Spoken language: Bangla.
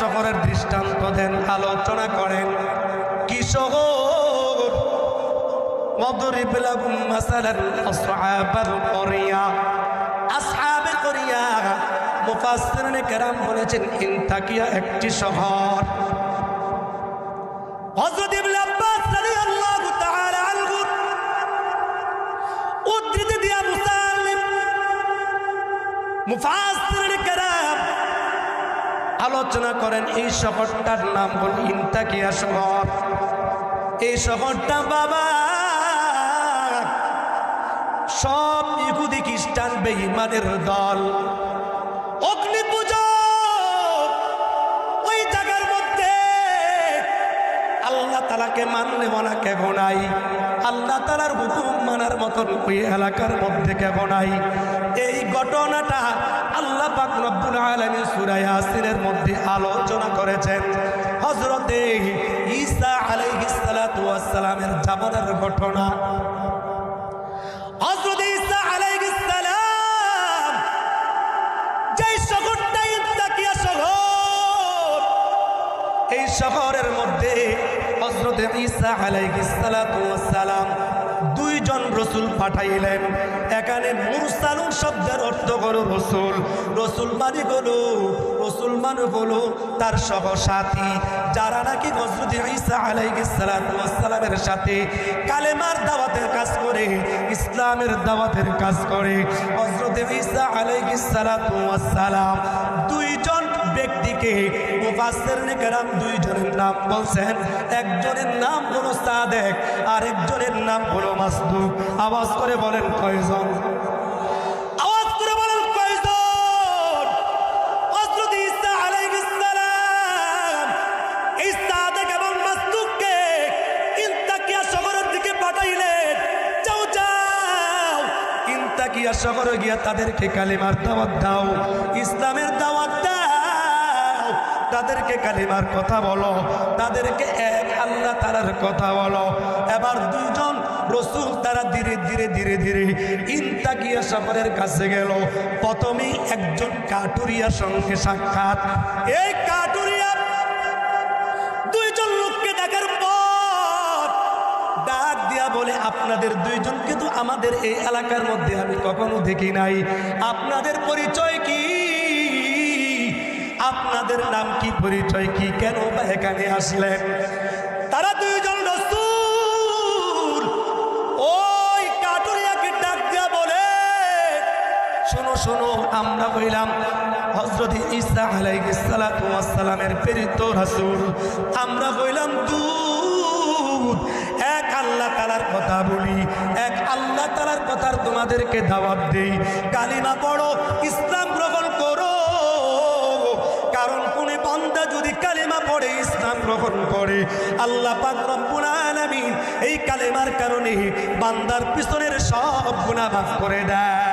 শহরের দৃষ্টান্ত দেন, আলোচনা করেন। কি শহর? ওয়াদরিব লাহুম মাসালান আসহাবাল ক্বরিয়া। আসহাবে ক্বরিয়া মুফাসসিরিনে কেরাম বলেছেন ইনতাকিয়া একটি শহর। হযরত ইবনে আব্বাস রাদিয়াল্লাহু তাআলা আনহু উদ্ধৃতি দিয়া মুসাল্লিম মুফাসসিরিনে কেরাম আলোচনা করেন এই শহরটার নাম হল ইনতাকিয়া শহর। এই শহরটা বাবা সব ইহুদি খ্রিস্টান বেঈমানের দল, অগ্নি পূজক। ওই জায়গার মধ্যে আল্লাহ তাআলাকে মানলে মানা কেন নাই? আল্লাহ তাআলার হুকুম মানার মতন ওই এলাকার মধ্যে কেন নাই? এই ঘটনাটা আল্লাহ পাক রব্বুল আলামিন সূরা ইয়াসিনের মধ্যে আলোচনা করেছেন। হযরতে ঈসা আলাইহিস সালাতু ওয়াস সালামের জামানার ঘটনা। হযরত ঈসা আলাইহিস সালাম যেই শহরটা ইনতাকিয়া শহর, এই শহরের মধ্যে হযরত ঈসা আলাইহিস সালাতু ওয়াস সালাম দুইজন রসুল পাঠাইলেন। এখানে মুরসালুন শব্দের অর্থ হলো রসুল। রসুল মানে হলো তার সহসাথী, যারা নাকি হযরত ঈসা আলাইহিস সালাতু ওয়াস সালামের সাথে কালেমার দাওয়াতের কাজ করে, ইসলামের দাওয়াতের কাজ করে। হযরত ঈসা আলাইহিস সালাতু ওয়াস সালাম দুইজন ব্যক্তিকে মুফাসসিরিনে কেরাম দুইজনের নাম বলছেন। একজনের নাম হলো সাদেক, আর একজনের নাম হলো মাসদুক। আওয়াজ করে বলেন কয়জন? আওয়াজ করে বলেন কয়জন? হযরত ঈসা আলাইহিস সালাম এই সাদেক এবং মাসদুককে ইনতাকিয়া শহরের দিকে পাঠাইলেন। যাও যাও ইনতাকিয়া শহরে গিয়া তাদেরকে কালিমার দাওয়াত দাও, ইসলামের দাওয়াত দাও, তাদেরকে কালিমার কথা বলো, তাদেরকে এক আল্লাহ তাআলার কথা বলো। এবার দুইজন রসুল তারা ধীরে ধীরে ধীরে ধীরে ইনতাকিয়া শহরের কাছে গেল। প্রথমেই একজন কাটুরিয়ার সঙ্গে সাক্ষাৎ। এই কাটুরিয়া দুইজন লোককে দেখার পর ডাক দিয়া বলে, আপনাদের দুইজনকে তো আমাদের এই এলাকার মধ্যে আমি কখনো দেখি নাই। আপনাদের পরিচয় কি? আপনাদের নাম কি, পরিচয় কি, কেন বা এখানে আসলেন? তারা দুইজন রাসূল ওই কাটুরিয়াকে ডাক দিয়া বলে, শোনো শোনো, আমরা হইলাম হযরত ঈসা আলাইহিস সালাতু ওয়াস সালামের প্রেরিত রাসূল। আমরা হইলাম দূত, এক আল্লাহ তাআলার কথা বলি, এক আল্লাহ তাআলার কথার তোমাদেরকে দাওয়াত দেই। কালিমা পড়ো, ইসলাম গ্রহণ করো। কারণ কোন বান্দা যদি কালেমা পড়ে, ইসলাম গ্রহণ করে, আল্লাহ পাক রব্বুল আলামিন এই কালেমার কারণে বান্দার পিছনের সব গুনাহ মাফ করে দেয়।